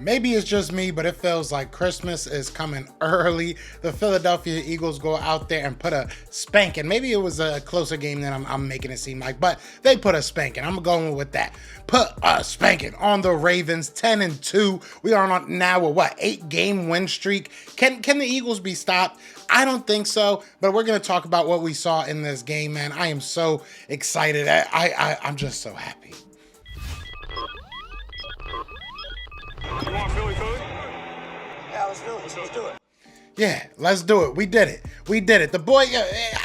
Maybe it's just me, but it feels like Christmas is coming early. The Philadelphia Eagles go out there and put a spanking. Maybe it was a closer game than I'm making it seem like, but they put a spanking. I'm going with that. Put a spanking on the Ravens, 10-2. We are on now a 8-game win streak. Can the Eagles be stopped? I don't think so, but we're going to talk about what we saw in this game, man. I am so excited. I'm just so happy. You want Philly? Yeah, let's do it. Let's do it. Yeah, let's do it. We did it. The boy,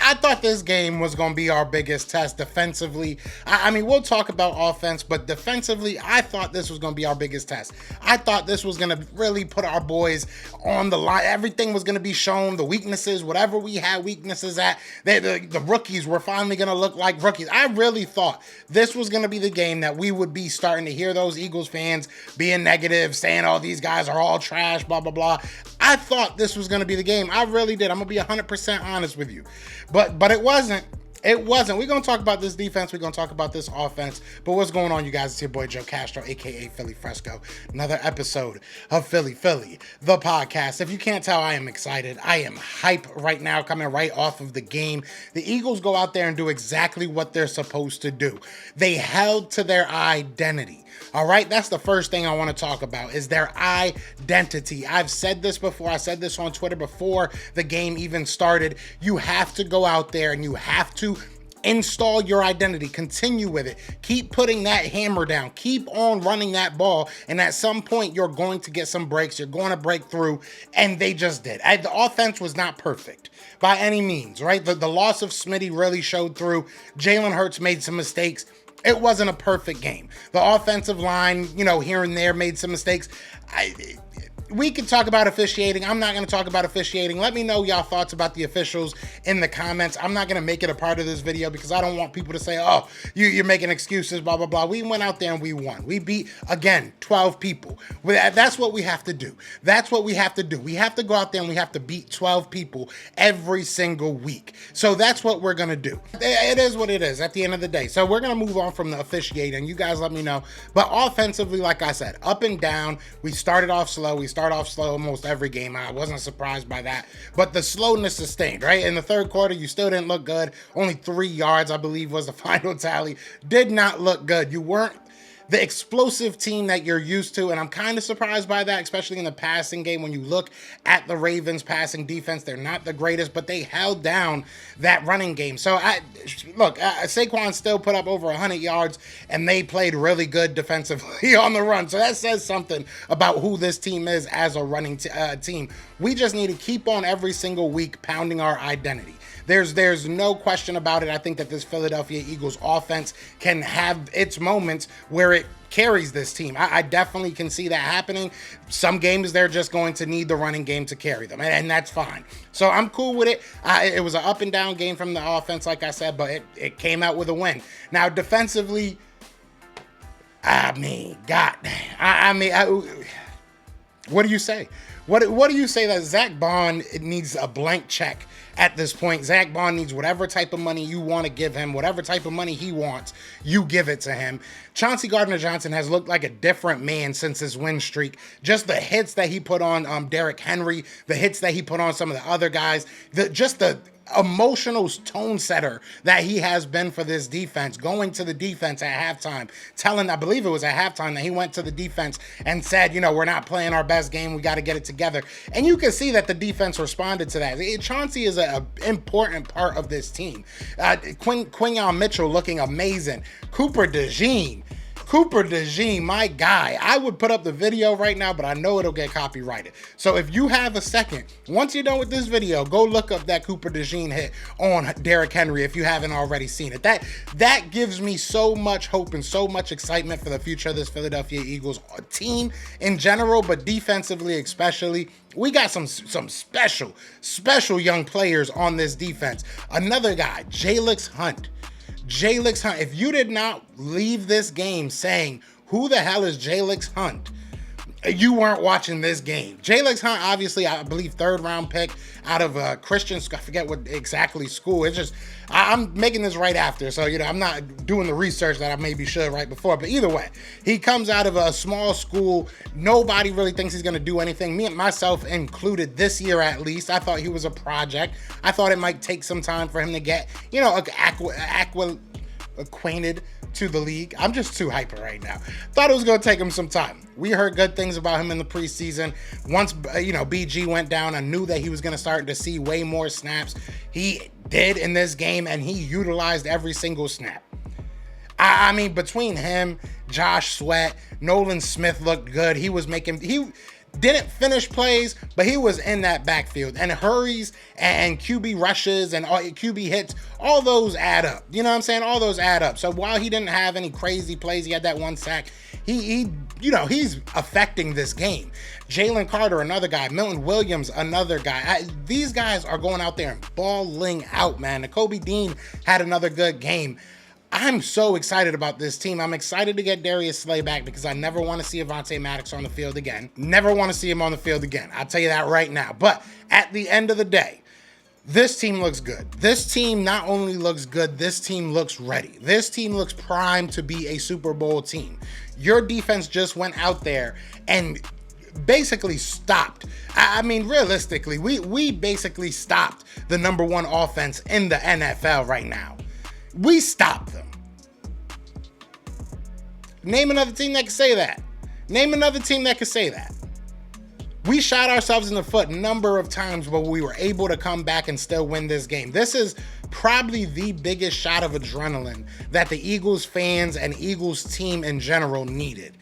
I thought this game was going to be our biggest test defensively. I mean, we'll talk about offense, but defensively, I thought this was going to be our biggest test. I thought this was going to really put our boys on the line. Everything was going to be shown, the weaknesses, whatever we had weaknesses at. The rookies were finally going to look like rookies. I really thought this was going to be the game that we would be starting to hear those Eagles fans being negative, saying, oh, these guys are all trash, blah, blah, blah. I thought this was going to be the game. I really did. I'm going to be 100% honest with you. But it wasn't. It wasn't. We're going to talk about this defense. We're going to talk about this offense. But what's going on, you guys? It's your boy, Joe Castro, a.k.a. Philly Fresco. Another episode of Philly, the podcast. If you can't tell, I am excited. I am hype right now, coming right off of the game. The Eagles go out there and do exactly what they're supposed to do. They held to their identity. All right, that's the first thing I want to talk about is their identity. I've said this before. I said this on Twitter before the game even started. You have to go out there and you have to install your identity. Continue with it. Keep putting that hammer down. Keep on running that ball. And at some point, you're going to get some breaks. You're going to break through. And they just did. The offense was not perfect by any means, right? The loss of Smitty really showed through. Jalen Hurts made some mistakes. It wasn't a perfect game. The offensive line, here and there made some mistakes. We can talk about officiating. I'm not going to talk about officiating. Let me know y'all thoughts about the officials in the comments. I'm not going to make it a part of this video because I don't want people to say, oh, you're making excuses, blah, blah, blah. We went out there and we won. We beat, again, 12 people. That's what we have to do. That's what we have to do. We have to go out there and we have to beat 12 people every single week. So that's what we're going to do. It is what it is at the end of the day. So we're going to move on from the officiating. You guys let me know. But offensively, like I said, up and down, we started off slow. We start off slow almost every game. I wasn't surprised by that, but the slowness sustained, right? In the third quarter, you still didn't look good. Only 3 yards, I believe, was the final tally. Did not look good. You weren't the explosive team that you're used to, and I'm kind of surprised by that, especially in the passing game. When you look at the Ravens passing defense, they're not the greatest, but they held down that running game. So, Saquon still put up over 100 yards, and they played really good defensively on the run. So that says something about who this team is as a running team. We just need to keep on every single week pounding our identity. There's no question about it. I think that this Philadelphia Eagles offense can have its moments where it carries this team. I definitely can see that happening. Some games they're just going to need the running game to carry them, and that's fine. So I'm cool with it. It was an up and down game from the offense, like I said, but it came out with a win. Now defensively, what do you say? What do you say that Zach Bond needs a blank check at this point? Zach Bond needs whatever type of money you want to give him, whatever type of money he wants, you give it to him. Chauncey Gardner-Johnson has looked like a different man since his win streak. Just the hits that he put on Derrick Henry, the hits that he put on some of the other guys, the emotional tone setter that he has been for this defense, going to the defense at halftime, I believe it was at halftime, that he went to the defense and said, we're not playing our best game, we got to get it together. And you can see that the defense responded to that. Chauncey is an important part of this team. Quinyon Mitchell looking amazing. Cooper Dejean, my guy. I would put up the video right now, but I know it'll get copyrighted. So if you have a second, once you're done with this video, go look up that Cooper Dejean hit on Derrick Henry if you haven't already seen it. That gives me so much hope and so much excitement for the future of this Philadelphia Eagles team in general, but defensively especially. We got some special young players on this defense. Another guy, Jaylx Hunt. Jaylx Hunt, if you did not leave this game saying, who the hell is Jaylx Hunt? you weren't watching this game. Jaylx Hunt, obviously, I believe 3rd round pick out of Christian, I forget what exactly school. It's just, I'm making this right after, so, I'm not doing the research that I maybe should right before, but either way, he comes out of a small school. Nobody really thinks he's going to do anything, me and myself included, this year at least. I thought he was a project. I thought it might take some time for him to get, acquainted to the league. I'm just too hyper right now. Thought it was going to take him some time. We heard good things about him in the preseason. Once, BG went down, I knew that he was going to start to see way more snaps. He did in this game, and he utilized every single snap. I mean, between him, Josh Sweat, Nolan Smith looked good. He didn't finish plays, but he was in that backfield, and hurries and QB rushes and QB hits, all those add up. You know what I'm saying? All those add up. So while he didn't have any crazy plays, he had that 1 sack. He's affecting this game. Jalen Carter, another guy. Milton Williams, another guy. These guys are going out there and balling out, man. Nakobe Dean had another good game. I'm so excited about this team. I'm excited to get Darius Slay back because I never want to see Avonte Maddox on the field again. Never want to see him on the field again. I'll tell you that right now. But at the end of the day, this team looks good. This team not only looks good, this team looks ready. This team looks primed to be a Super Bowl team. Your defense just went out there and basically stopped. I mean, realistically, we basically stopped the #1 offense in the NFL right now. We stopped them. Name another team that can say that. Name another team that can say that. We shot ourselves in the foot a number of times, but we were able to come back and still win this game. This is probably the biggest shot of adrenaline that the Eagles fans and Eagles team in general needed.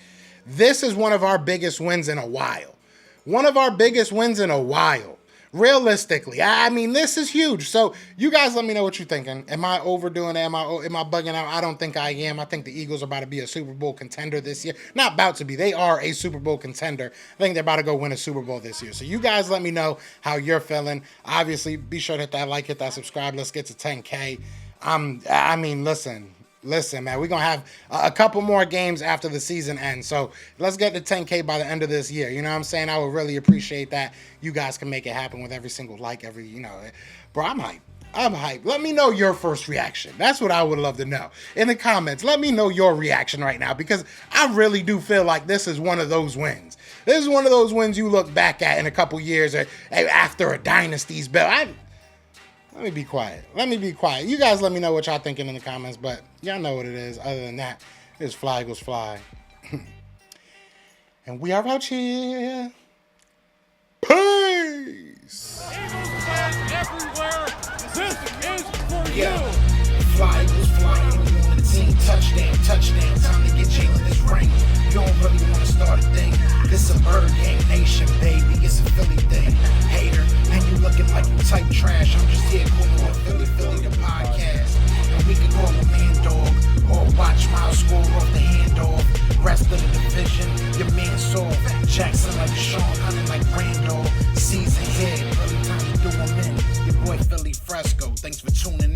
This is one of our biggest wins in a while. One of our biggest wins in a while. Realistically, I mean, this is huge. So you guys let me know what you're thinking. Am I overdoing it? Am I bugging out? I don't think I am. I think the Eagles are about to be a Super Bowl contender this year. Not about to be. They are a Super Bowl contender. I think they're about to go win a Super Bowl this year. So you guys let me know how you're feeling. Obviously, be sure to hit that like, hit that subscribe. Let's get to 10K. Listen, man, we're going to have a couple more games after the season ends. So let's get to 10K by the end of this year. You know what I'm saying? I would really appreciate that. You guys can make it happen with every single like, Bro, I'm hyped. I'm hyped. Let me know your first reaction. That's what I would love to know. In the comments, let me know your reaction right now because I really do feel like this is one of those wins. This is one of those wins you look back at in a couple years or after a dynasty's built. Let me be quiet. You guys let me know what y'all thinking in the comments, but y'all know what it is. Other than that, it's Fly Eagles Fly. And we are out here. Peace! Eagles fans everywhere, this is for you. Fly Eagles fly on the team. Touchdown. Time to get Jalen this ring. You don't really want to start a thing. This a bird game nation, baby. It's a Philly thing. Hater, and you looking like you type trash. I'm just here cool on Philly the podcast. And we can call a man dog or watch Miles score off the handoff. Rest of the division, your man saw Jackson like Sean, hunting like Randall. Season here, early time to do him in. Your boy Philly Fresco. Thanks for tuning in.